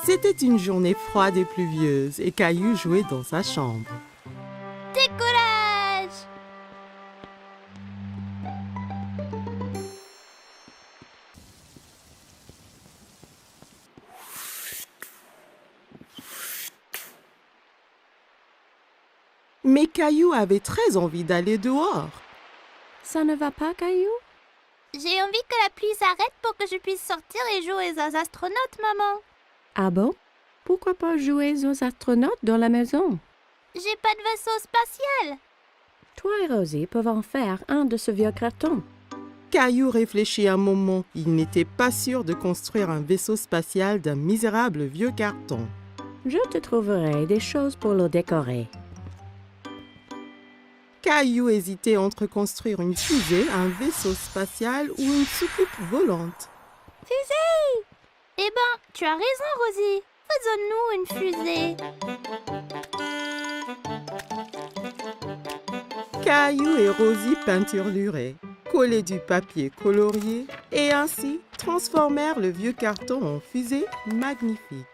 C'était une journée froide et pluvieuse et Caillou jouait dans sa chambre. Décollage! Mais Caillou avait très envie d'aller dehors. Ça ne va pas, Caillou? J'ai envie que la pluie s'arrête pour que je puisse sortir et jouer aux astronautes, maman. Ah bon? Pourquoi pas jouer aux astronautes dans la maison? J'ai pas de vaisseau spatial. Toi et Rosie peuvent en faire un de ce vieux carton. Caillou réfléchit un moment. Il n'était pas sûr de construire un vaisseau spatial d'un misérable vieux carton. Je te trouverai des choses pour le décorer. Caillou hésitait entre construire une fusée, un vaisseau spatial ou une soucoupe volante. Fusée! Eh ben, tu as raison, Rosie. Faisons-nous une fusée. Caillou et Rosie peinturluraient, collaient du papier colorié et ainsi transformèrent le vieux carton en fusée magnifique.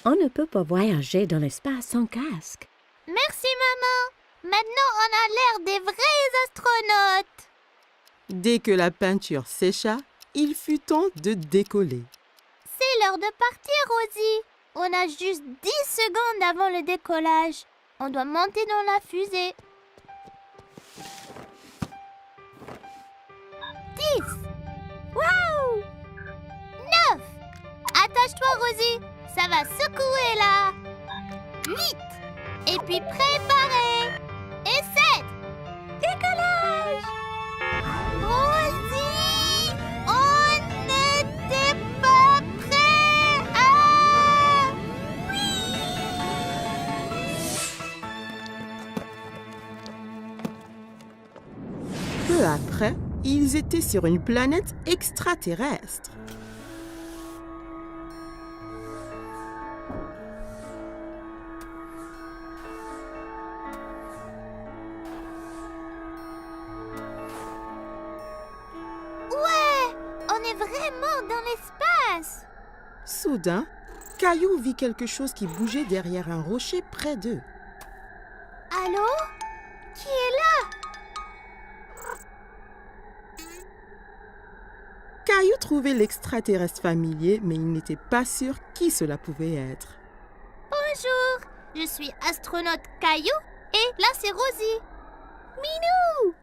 On ne peut pas voyager dans l'espace sans casque. Merci, maman. Maintenant, on a l'air des vrais astronautes. Dès que la peinture sécha, il fut temps de décoller. C'est l'heure de partir, Rosie. On a juste 10 secondes avant le décollage. On doit monter dans la fusée. 10. Waouh! 9. Attache-toi, Rosie. Ça va secouer là. 8. Et puis préparez. Et 7. Décollage! Rosie! On n'était pas prêts! Ah! Peu après, ils étaient sur une planète extraterrestre. Ouais! On est vraiment dans l'espace! Soudain, Caillou vit quelque chose qui bougeait derrière un rocher près d'eux. Allô? Qui est là? Caillou trouvait l'extraterrestre familier, mais il n'était pas sûr qui cela pouvait être. Bonjour! Je suis astronaute Caillou et là c'est Rosie. Minou!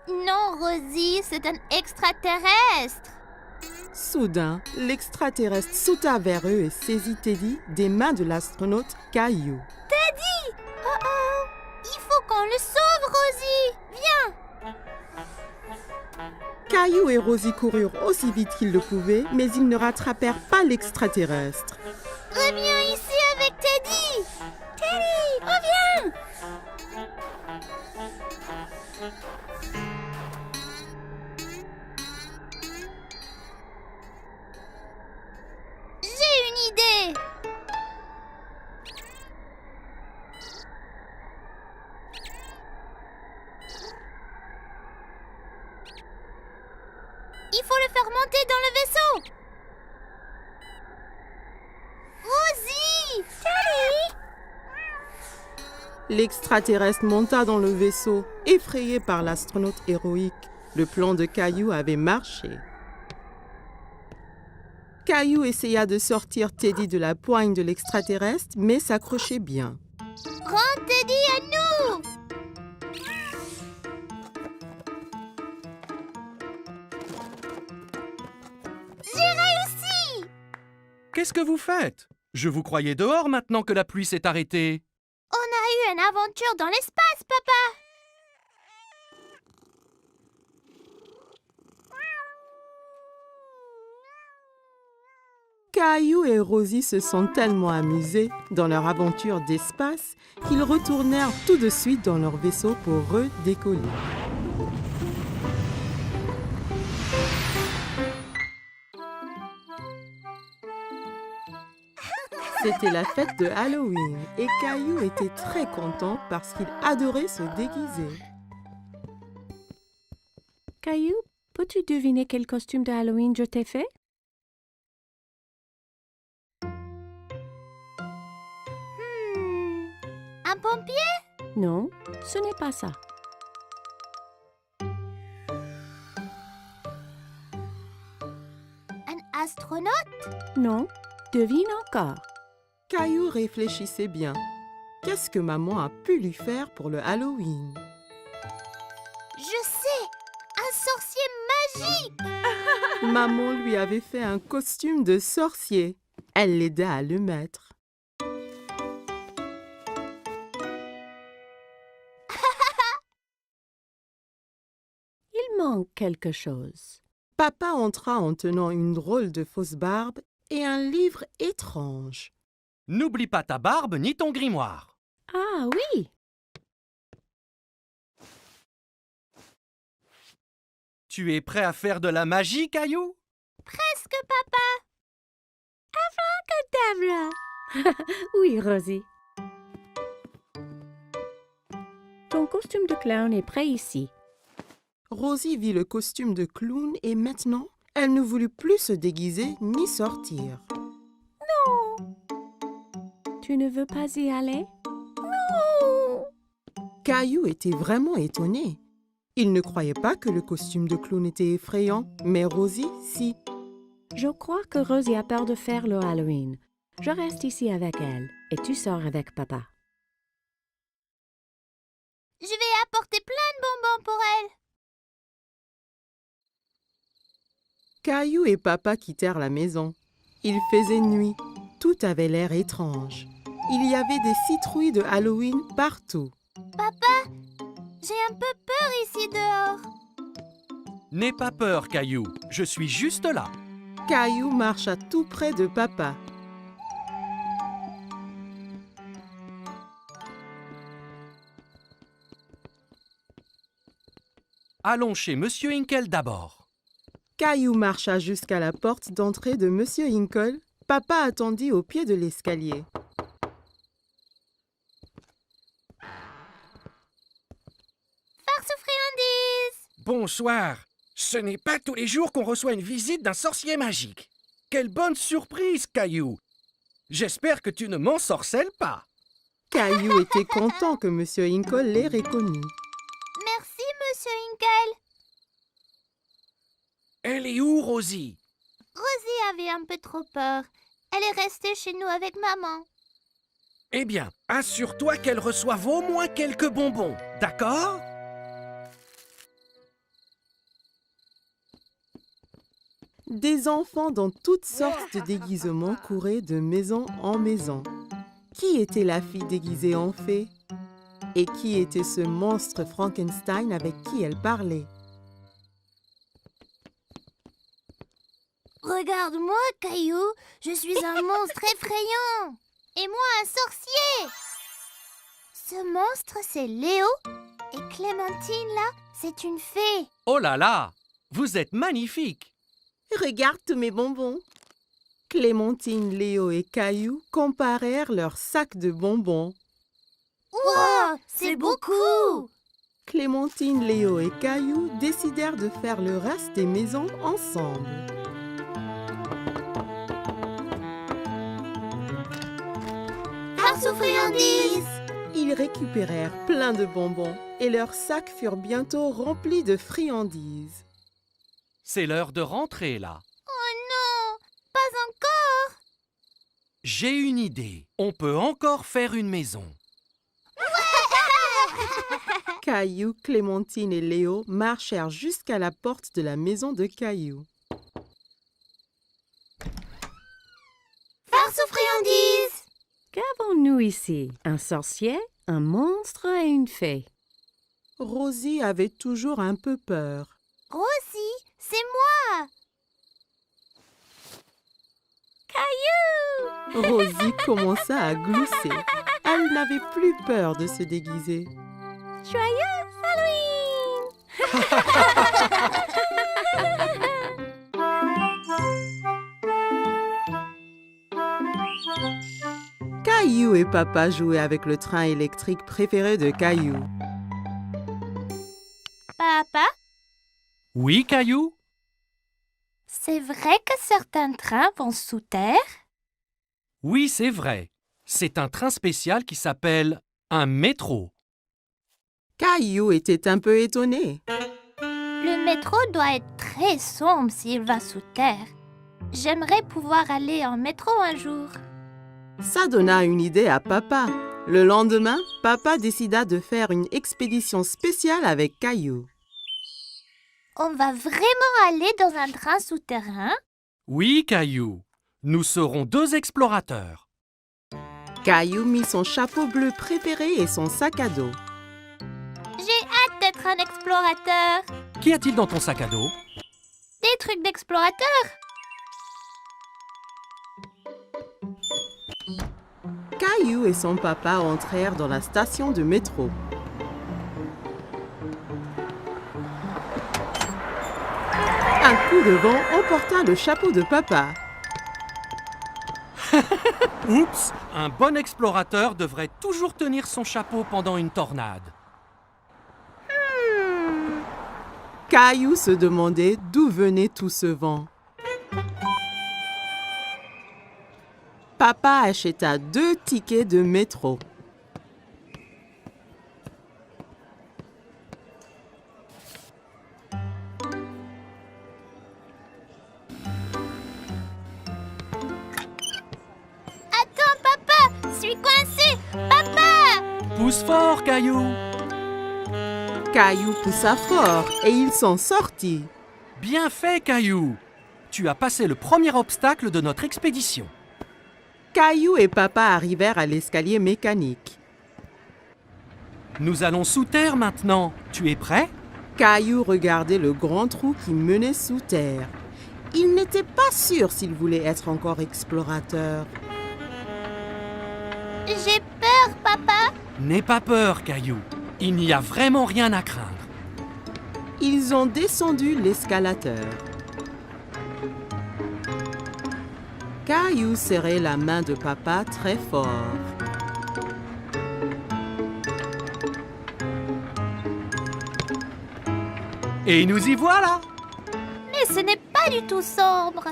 Non, Rosie, c'est un extraterrestre. Soudain, l'extraterrestre sauta vers eux et saisit Teddy des mains de l'astronaute Caillou. Teddy! Oh oh! Il faut qu'on le sauve, Rosie! Viens! Caillou et Rosie coururent aussi vite qu'ils le pouvaient, mais ils ne rattrapèrent pas l'extraterrestre. Reviens ici avec Teddy! Teddy, reviens! J'ai une idée! Il faut le faire monter dans le vaisseau! Rosie! Teddy! L'extraterrestre monta dans le vaisseau, effrayé par l'astronaute héroïque. Le plan de Caillou avait marché. Caillou essaya de sortir Teddy de la poigne de l'extraterrestre, mais s'accrochait bien. Rends Teddy à nous! J'ai réussi! Qu'est-ce que vous faites? Je vous croyais dehors maintenant que la pluie s'est arrêtée. On a eu une aventure dans l'espace, papa! Caillou et Rosie se sont tellement amusés dans leur aventure d'espace qu'ils retournèrent tout de suite dans leur vaisseau pour redécoller. C'était la fête de Halloween et Caillou était très content parce qu'il adorait se déguiser. Caillou, peux-tu Peux-tu deviner quel costume de Halloween je t'ai fait? Un pompier? Non, ce n'est pas ça. Un astronaute? Non, devine encore. Caillou réfléchissait bien. Qu'est-ce que maman a pu lui faire pour le Halloween? Je sais! Un sorcier magique! Maman lui avait fait un costume de sorcier. Elle l'aida à le mettre. Il manque quelque chose. Papa entra en tenant une drôle de fausse barbe et un livre étrange. N'oublie pas ta barbe ni ton grimoire. Ah oui! Tu es prêt à faire de la magie, Caillou? Presque, papa! Abracadabra! Oui, Rosie. Ton costume de clown est prêt ici. Rosie vit le costume de clown et maintenant, elle ne voulut plus se déguiser ni sortir. Tu ne veux pas y aller? Caillou était vraiment étonné. Il ne croyait pas que le costume de clown était effrayant, mais Rosie, si. Je crois que Rosie a peur de faire le Halloween. Je reste ici avec elle et tu sors avec papa. Je vais apporter plein de bonbons pour elle. Caillou et papa quittèrent la maison. Il faisait nuit. Tout avait l'air étrange. Il y avait des citrouilles de Halloween partout. Papa, j'ai un peu peur ici dehors. N'aie pas peur, Caillou. Je suis juste là. Caillou marcha tout près de papa. Allons chez Monsieur Hinkle d'abord. Caillou marcha jusqu'à la porte d'entrée de Monsieur Hinkle. Papa attendit au pied de l'escalier. Farce aux friandises! Bonsoir. Ce n'est pas tous les jours qu'on reçoit une visite d'un sorcier magique. Quelle bonne surprise, Caillou. J'espère que tu ne m'ensorcelles pas. Caillou était content que Monsieur Hinkle l'ait reconnu. Merci, Monsieur Hinkle. Elle est où, Rosie? Rosie avait un peu trop peur. Elle est restée chez nous avec maman. Eh bien, assure-toi qu'elle reçoive au moins quelques bonbons, d'accord? Des enfants dans toutes sortes de déguisements couraient de maison en maison. Qui était la fille déguisée en fée? Et qui était ce monstre Frankenstein avec qui elle parlait? Regarde-moi, Caillou. Je suis un monstre effrayant. Et moi, un sorcier. Ce monstre, c'est Léo. Et Clémentine, là, c'est une fée. Oh là là, vous êtes magnifiques. Regarde tous mes bonbons. Clémentine, Léo et Caillou comparèrent leurs sacs de bonbons. Wow, c'est beaucoup. Clémentine, Léo et Caillou décidèrent de faire le reste des maisons ensemble. Farce aux friandises. Ils récupérèrent plein de bonbons et leurs sacs furent bientôt remplis de friandises. C'est l'heure de rentrer là. Oh non, pas encore. J'ai une idée. On peut encore faire une maison. Caillou, Clémentine et Léo marchèrent jusqu'à la porte de la maison de Caillou. Farce aux friandises. Qu'avons-nous ici? Un sorcier, un monstre et une fée. Rosie avait toujours un peu peur. Rosie, c'est moi. Caillou. Rosie commença à glousser. Elle n'avait plus peur de se déguiser. Joyeux Halloween. Caillou et papa jouaient avec le train électrique préféré de Caillou. Papa, Oui, Caillou? C'est vrai que certains trains vont sous terre? Oui, c'est vrai. C'est un train spécial qui s'appelle un métro. Caillou était un peu étonné. Le métro doit être très sombre s'il va sous terre. J'aimerais pouvoir aller en métro un jour. Ça donna une idée à papa. Le lendemain, papa décida de faire une expédition spéciale avec Caillou. On va vraiment aller dans un train souterrain? Oui, Caillou. Nous serons 2 explorateurs. Caillou mit son chapeau bleu préféré et son sac à dos. J'ai hâte d'être un explorateur. Qu'y a-t-il dans ton sac à dos? Des trucs d'explorateur. Caillou et son papa entrèrent dans la station de métro. Un coup de vent emporta le chapeau de papa. Oups! Un bon explorateur devrait toujours tenir son chapeau pendant une tornade. Caillou se demandait d'où venait tout ce vent. Papa acheta 2 tickets de métro. Attends, papa, je suis coincé. Papa! Pousse fort, Caillou! Caillou poussa fort et il s'en sortit. Bien fait, Caillou! Tu as passé le premier obstacle de notre expédition. Caillou et papa arrivèrent à l'escalier mécanique. Nous allons sous terre maintenant. Tu es prêt? Caillou regardait le grand trou qui menait sous terre. Il n'était pas sûr s'il voulait être encore explorateur. J'ai peur, papa. N'aie pas peur, Caillou. Il n'y a vraiment rien à craindre. Ils ont descendu l'escalateur. Caillou serrait la main de papa très fort. Et nous y voilà! Mais ce n'est pas du tout sombre.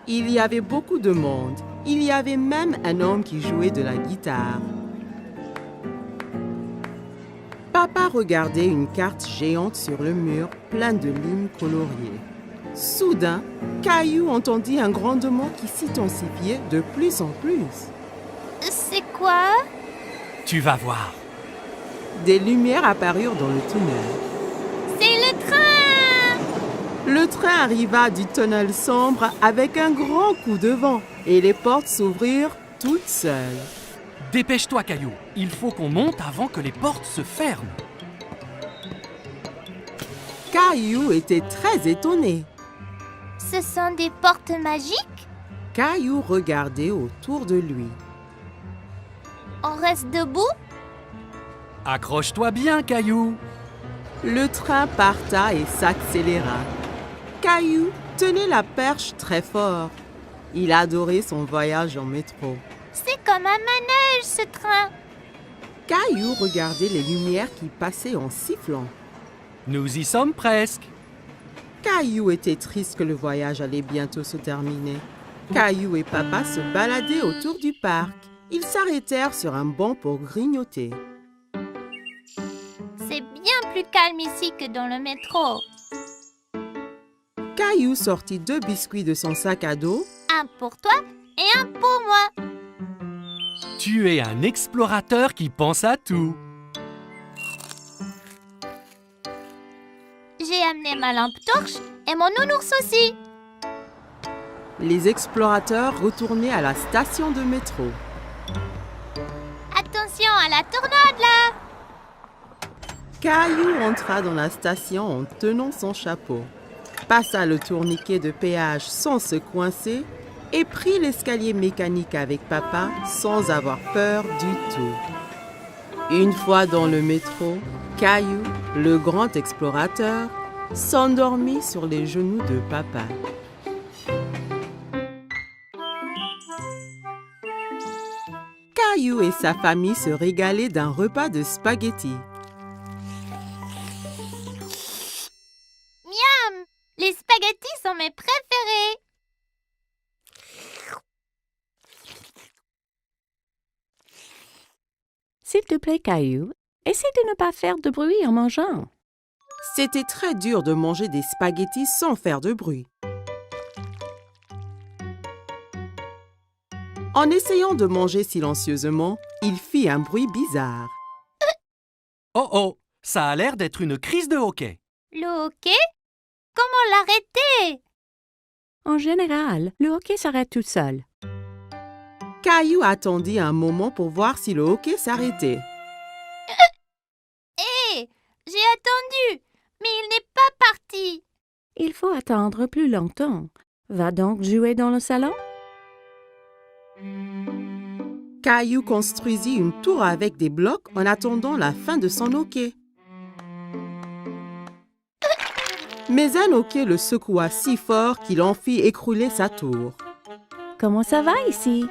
Il y avait beaucoup de monde. Il y avait même un homme qui jouait de la guitare. Papa regardait une carte géante sur le mur, pleine de lignes coloriées. Soudain, Caillou entendit un grondement qui s'intensifiait de plus en plus. C'est quoi? Tu vas voir. Des lumières apparurent dans le tunnel. C'est le train! Le train arriva du tunnel sombre avec un grand coup de vent et les portes s'ouvrirent toutes seules. Dépêche-toi, Caillou. Il faut qu'on monte avant que les portes se ferment. Caillou était très étonné. Ce sont des portes magiques? Caillou regardait autour de lui. On reste debout? Accroche-toi bien, Caillou. Le train parta et s'accéléra. Caillou tenait la perche très fort. Il adorait son voyage en métro. C'est comme un manège, ce train. Caillou regardait les lumières qui passaient en sifflant. Nous y sommes presque. Caillou était triste que le voyage allait bientôt se terminer. Caillou et papa se baladaient autour du parc. Ils s'arrêtèrent sur un banc pour grignoter. C'est bien plus calme ici que dans le métro. Caillou sortit 2 biscuits de son sac à dos. Un pour toi et un pour moi. Tu es un explorateur qui pense à tout. J'ai amené ma lampe torche et mon nounours aussi. Les explorateurs retournaient à la station de métro. Attention à la tornade là. Caillou entra dans la station en tenant son chapeau, passa le tourniquet de péage sans se coincer et prit l'escalier mécanique avec papa sans avoir peur du tout. Une fois dans le métro, Caillou, le grand explorateur, s'endormit sur les genoux de papa. Caillou et sa famille se régalaient d'un repas de spaghettis. Miam! Les spaghettis sont mes préférés. te plaît, Caillou, essaie de ne pas faire de bruit en mangeant. C'était très dur de manger des spaghettis sans faire de bruit. En essayant de manger silencieusement, il fit un bruit bizarre. Oh oh, ça a l'air d'être une crise de hoquet. Le hoquet? Comment l'arrêter? En général, le hoquet s'arrête tout seul. Caillou attendit un moment pour voir si le hoquet s'arrêtait. Hé, j'ai attendu, mais il n'est pas parti. Il faut attendre plus longtemps. Va donc jouer dans le salon? Caillou construisit une tour avec des blocs en attendant la fin de son hoquet. Mais un hoquet le secoua si fort qu'il en fit écrouler sa tour. Comment ça va ici?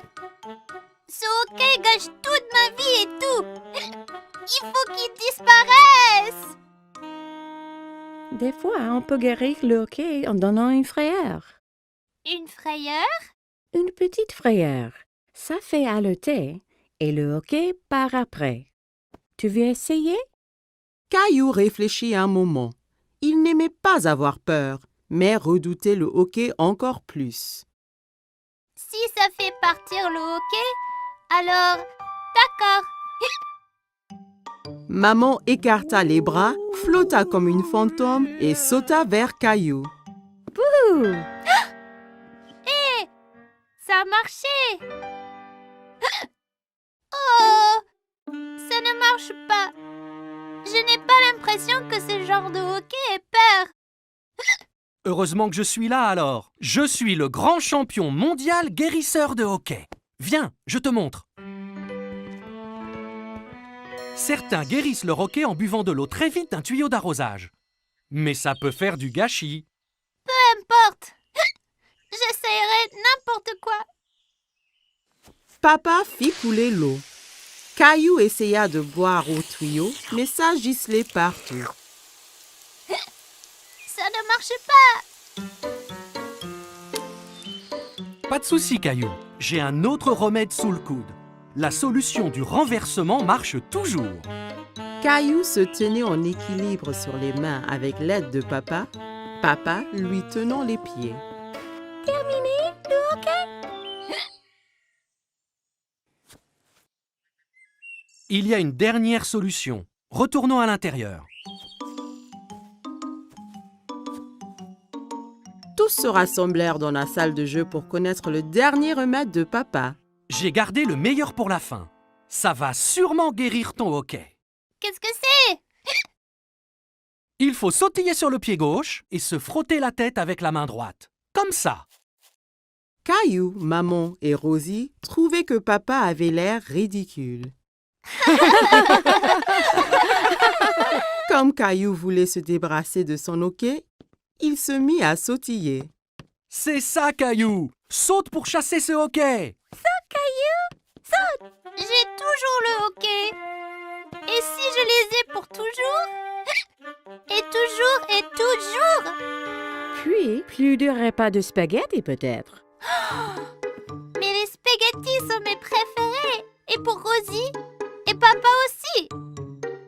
Ce hoquet gâche toute ma vie et tout. Il faut qu'il disparaisse. Des fois, on peut guérir le hoquet en donnant une frayeur. Une frayeur? Une petite frayeur. Ça fait haleter et le hoquet part après. Tu veux essayer? Caillou réfléchit un moment. Il n'aimait pas avoir peur, mais redoutait le hoquet encore plus. Si ça fait partir le hoquet, alors d'accord. Maman écarta les bras, flotta comme une fantôme et sauta vers Caillou. Ouh! Hé, ça a marché. Oh, ça ne marche pas. Je n'ai pas l'impression que ce genre de hoquet ait peur. Heureusement que je suis là alors. Je suis le grand champion mondial guérisseur de hoquet. Viens, je te montre. Certains guérissent leur hoquet en buvant de l'eau très vite d'un tuyau d'arrosage. Mais ça peut faire du gâchis. Peu importe. J'essayerai n'importe quoi. Papa fit couler l'eau. Caillou essaya de boire au tuyau, mais ça giselait partout. Ça ne marche pas. Pas de souci, Caillou. J'ai un autre remède sous le coude. La solution du renversement marche toujours. Caillou se tenait en équilibre sur les mains avec l'aide de papa, papa lui tenant les pieds. Terminé le hockey? Il y a une dernière solution. Retournons à l'intérieur. Tous se rassemblèrent dans la salle de jeu pour connaître le dernier remède de papa. J'ai gardé le meilleur pour la fin. Ça va sûrement guérir ton hoquet. Qu'est-ce que c'est? Il faut sautiller sur le pied gauche et se frotter la tête avec la main droite. Comme ça. Caillou, maman et Rosie trouvaient que papa avait l'air ridicule. Comme Caillou voulait se débarrasser de son hoquet, il se mit à sautiller. C'est ça, Caillou. Saute pour chasser ce hoquet. J'ai toujours le hockey. Et si je les ai pour toujours? Et toujours et toujours? Puis, plus de repas de spaghettis peut-être. Mais les spaghettis sont mes préférés. Et pour Rosie? Et papa aussi.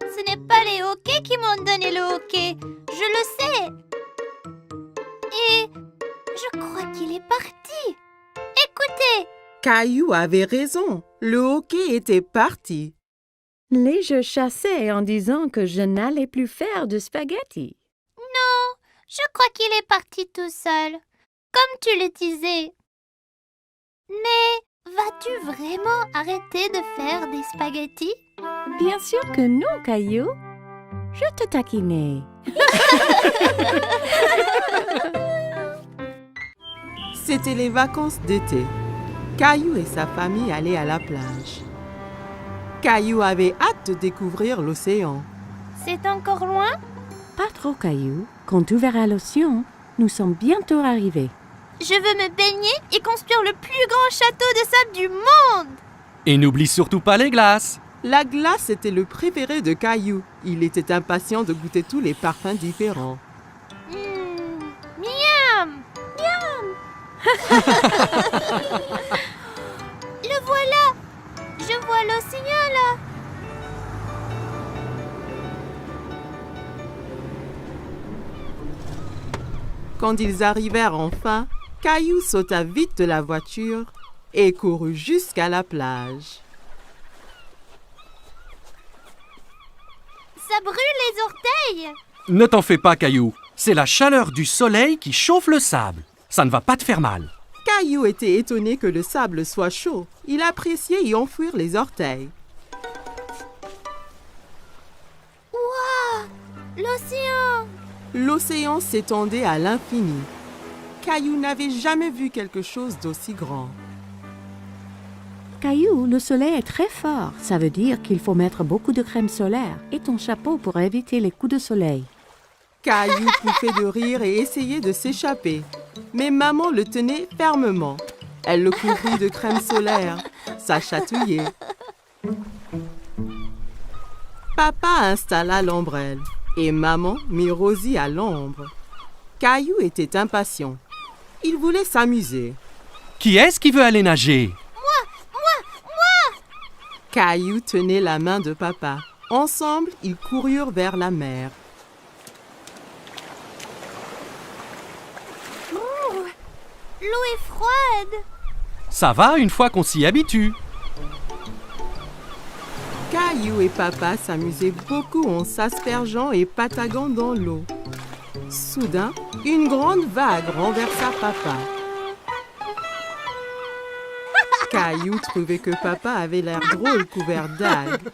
Ce n'est pas les hockeys qui m'ont donné le hockey. Je le sais. Et je crois qu'il est parti. Écoutez. Caillou avait raison, le hoquet était parti. Les jeux chassaient en disant que je n'allais plus faire de spaghettis. Non, je crois qu'il est parti tout seul, comme tu le disais. Mais vas-tu vraiment arrêter de faire des spaghettis? Bien sûr que non, Caillou. Je te taquinais. C'était les vacances d'été. Caillou et sa famille allaient à la plage. Caillou avait hâte de découvrir l'océan. C'est encore loin? Pas trop, Caillou. Quand tu verras l'océan, nous sommes bientôt arrivés. Je veux me baigner et construire le plus grand château de sable du monde. Et n'oublie surtout pas les glaces. La glace était le préféré de Caillou. Il était impatient de goûter tous les parfums différents. Miam! Miam! Le voilà! Je vois l'océan là! Quand ils arrivèrent enfin, Caillou sauta vite de la voiture et courut jusqu'à la plage. Ça brûle les orteils. Ne t'en fais pas, Caillou. C'est la chaleur du soleil qui chauffe le sable. Ça ne va pas te faire mal. Caillou était étonné que le sable soit chaud. Il appréciait y enfouir les orteils. Waouh! L'océan! L'océan s'étendait à l'infini. Caillou n'avait jamais vu quelque chose d'aussi grand. Caillou, le soleil est très fort. Ça veut dire qu'il faut mettre beaucoup de crème solaire et ton chapeau pour éviter les coups de soleil. Caillou pouffait de rire et essayait de s'échapper. Mais maman le tenait fermement. Elle le couvrit de crème solaire. Ça chatouillait. Papa installa l'ombrelle et maman mit Rosie à l'ombre. Caillou était impatient. Il voulait s'amuser. Qui est-ce qui veut aller nager? Caillou tenait la main de papa. Ensemble, ils coururent vers la mer. L'eau est froide. Ça va une fois qu'on s'y habitue. Caillou et papa s'amusaient beaucoup en s'aspergeant et pataguant dans l'eau. Soudain, une grande vague renversa papa. Caillou trouvait que papa avait l'air drôle couvert d'algues.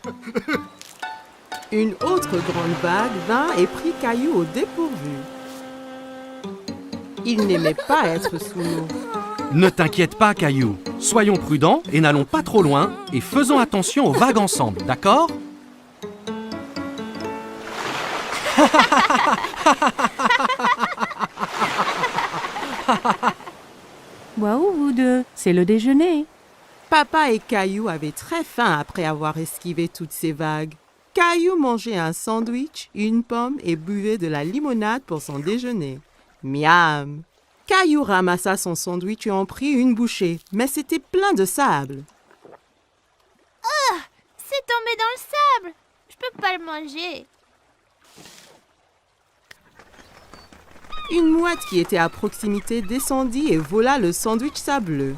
Une autre grande vague vint et prit Caillou au dépourvu. Il n'aimait pas être sous l'eau. Ne t'inquiète pas, Caillou. Soyons prudents et n'allons pas trop loin et faisons attention aux vagues ensemble, d'accord? Waouh, vous deux, c'est le déjeuner. Papa et Caillou avaient très faim après avoir esquivé toutes ces vagues. Caillou mangeait un sandwich, une pomme et buvait de la limonade pour son déjeuner. Miam! Caillou ramassa son sandwich et en prit une bouchée, mais c'était plein de sable. C'est tombé dans le sable. Je peux pas le manger. Une mouette qui était à proximité descendit et vola le sandwich sableux.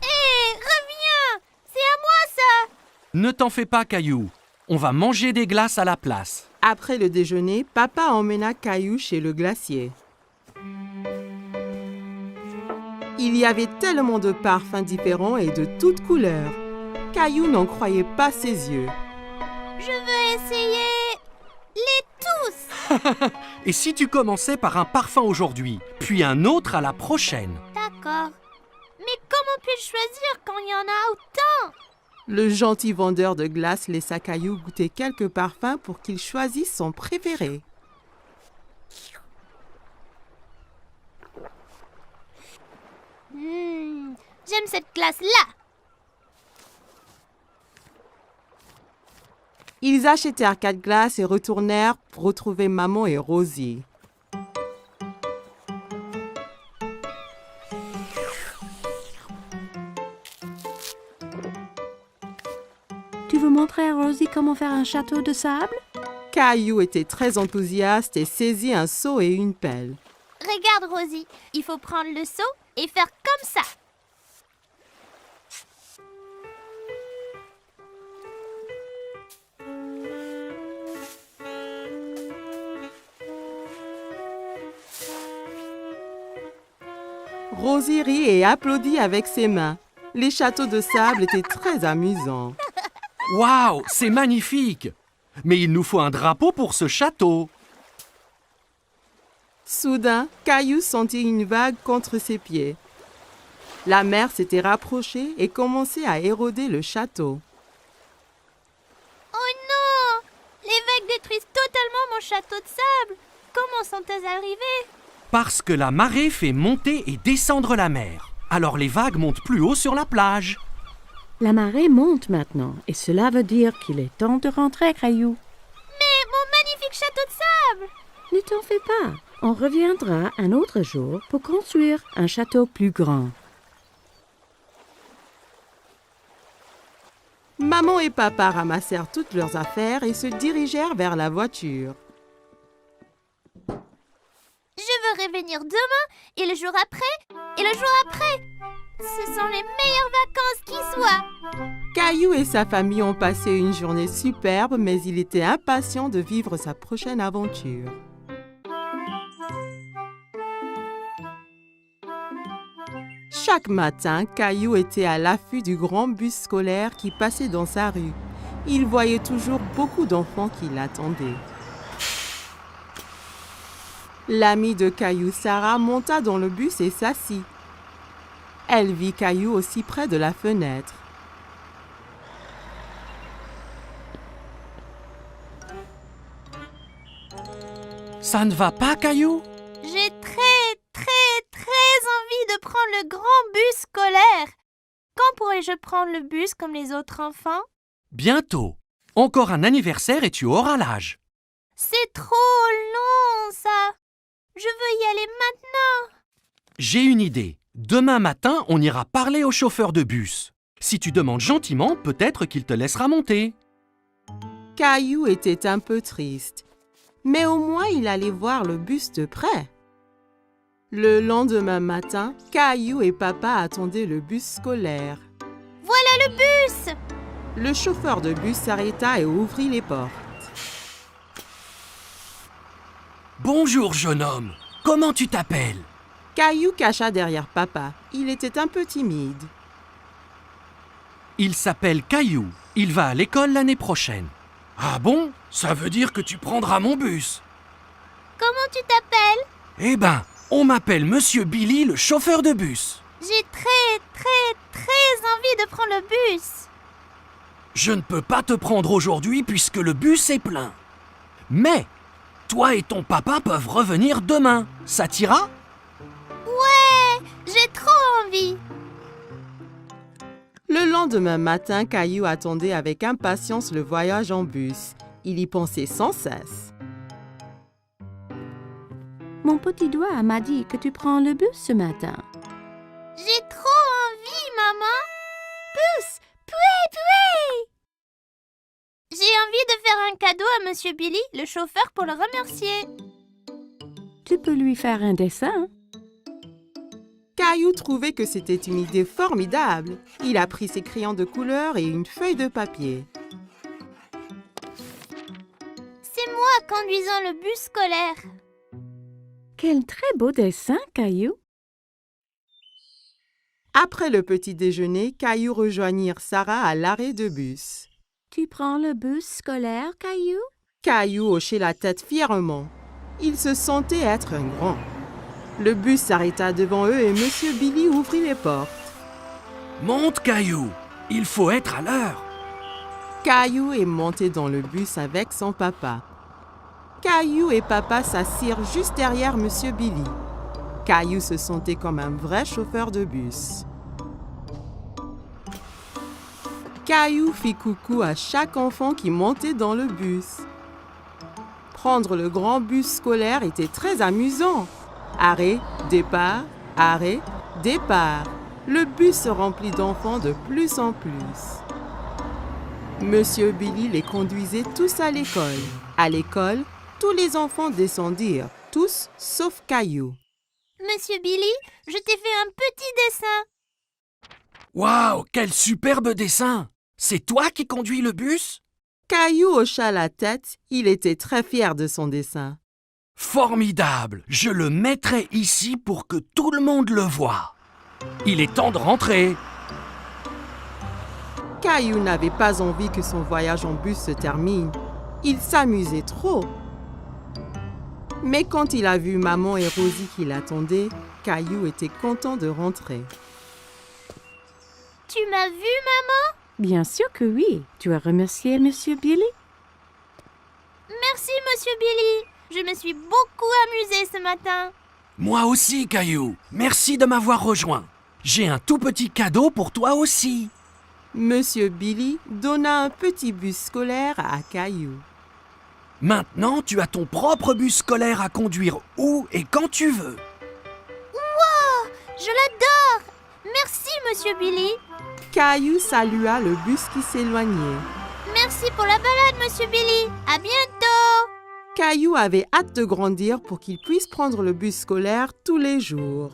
Hé, reviens! C'est à moi ça! Ne t'en fais pas, Caillou. On va manger des glaces à la place. Après le déjeuner, papa emmena Caillou chez le glacier. Il y avait tellement de parfums différents et de toutes couleurs. Caillou n'en croyait pas ses yeux. Je veux essayer les tous. Et si tu commençais par un parfum aujourd'hui, puis un autre à la prochaine? D'accord. Mais comment puis-je choisir quand il y en a autant? Le gentil vendeur de glace laissa Caillou goûter quelques parfums pour qu'il choisisse son préféré. J'aime cette glace-là. Ils achetèrent 4 glaces et retournèrent pour retrouver maman et Rosie. Tu veux montrer à Rosie comment faire un château de sable? Caillou était très enthousiaste et saisit un seau et une pelle. Regarde, Rosie. Il faut prendre le seau et faire comme ça. Rosie rit et applaudit avec ses mains. Les châteaux de sable étaient très amusants. Waouh, c'est magnifique! Mais il nous faut un drapeau pour ce château. Soudain, Caillou sentit une vague contre ses pieds. La mer s'était rapprochée et commençait à éroder le château. Oh non! Les vagues détruisent totalement mon château de sable. Comment sont-elles arrivées? Parce que la marée fait monter et descendre la mer. Alors les vagues montent plus haut sur la plage. La marée monte maintenant et cela veut dire qu'il est temps de rentrer, Caillou. Mais mon magnifique château de sable! Ne t'en fais pas. On reviendra un autre jour pour construire un château plus grand. Maman et papa ramassèrent toutes leurs affaires et se dirigèrent vers la voiture. Je veux veux revenir demain, et le jour après, et le jour après. Ce sont les meilleures vacances qui soient. Caillou et sa famille ont passé une journée superbe, mais il était impatient de vivre sa prochaine aventure. Chaque matin, Caillou était à l'affût du grand bus scolaire qui passait dans sa rue. Il voyait toujours beaucoup d'enfants qui l'attendaient. L'amie de Caillou, Sarah, monta dans le bus et s'assit. Elle vit Caillou aussi près de la fenêtre. Ça ne va pas, Caillou? J'ai très envie de prendre le grand bus scolaire. Quand pourrai-je prendre le bus comme les autres enfants? Bientôt. Encore un anniversaire et tu auras l'âge. C'est trop long, ça. Je veux y aller maintenant. J'ai une idée. Demain matin, on ira parler au chauffeur de bus. Si tu demandes gentiment, peut-être qu'il te laissera monter. Caillou était un peu triste, mais au moins il allait voir le bus de près. Le lendemain matin, Caillou et papa attendaient le bus scolaire. Voilà le bus. Le chauffeur de bus s'arrêta et ouvrit les portes. Bonjour, jeune homme. Comment tu t'appelles? Caillou cacha derrière papa. Il était un peu timide. Il s'appelle Caillou. Il va à l'école l'année prochaine. Ah bon? Ça veut dire que tu prendras mon bus. Comment tu t'appelles? Eh ben, on m'appelle Monsieur Billy, le chauffeur de bus. J'ai très envie de prendre le bus. Je ne peux pas te prendre aujourd'hui puisque le bus est plein. Mais, toi et ton papa peuvent revenir demain. Ça t'ira? Ouais, j'ai trop envie. Le lendemain matin, Caillou attendait avec impatience le voyage en bus. Il y pensait sans cesse. Mon petit doigt m'a dit que tu prends le bus ce matin. J'ai trop envie, maman. Bus, pouet. J'ai envie de faire un cadeau à Monsieur Billy, le chauffeur, pour le remercier. Tu peux lui faire un dessin. Caillou trouvait que c'était une idée formidable. Il a pris ses crayons de couleur et une feuille de papier. C'est moi conduisant le bus scolaire. Quel très beau dessin, Caillou. Après le petit déjeuner, Caillou rejoignit Sarah à l'arrêt de bus. Tu prends le bus scolaire, Caillou? Caillou hochait la tête fièrement. Il se sentait être un grand. Le bus s'arrêta devant eux et Monsieur Billy ouvrit les portes. Monte, Caillou. Il faut être à l'heure. Caillou est monté dans le bus avec son papa. Caillou et papa s'assirent juste derrière Monsieur Billy. Caillou se sentait comme un vrai chauffeur de bus. Caillou fit coucou à chaque enfant qui montait dans le bus. Prendre le grand bus scolaire était très amusant. Arrêt, départ, arrêt, départ. Le bus se remplit d'enfants de plus en plus. Monsieur Billy les conduisait tous à l'école. À l'école, tous les enfants descendirent, tous sauf Caillou. Monsieur Billy, je t'ai fait un petit dessin. Waouh, quel superbe dessin! C'est toi qui conduis le bus? Caillou hocha la tête, il était très fier de son dessin. Formidable! Je le mettrai ici pour que tout le monde le voie. Il est temps de rentrer. Caillou n'avait pas envie que son voyage en bus se termine. Il s'amusait trop. Mais quand il a vu maman et Rosie qui l'attendaient, Caillou était content de rentrer. Tu m'as vu, maman? Bien sûr que oui. Tu as remercié Monsieur Billy? Merci, Monsieur Billy. Je me suis beaucoup amusée ce matin. Moi aussi, Caillou. Merci de m'avoir rejoint. J'ai un tout petit cadeau pour toi aussi. Monsieur Billy donna un petit bus scolaire à Caillou. Maintenant, tu as ton propre bus scolaire à conduire où et quand tu veux. Wow, je l'adore. Merci, Monsieur Billy. Caillou salua le bus qui s'éloignait. Merci pour la balade, Monsieur Billy. À bientôt. Caillou avait hâte de grandir pour qu'il puisse prendre le bus scolaire tous les jours.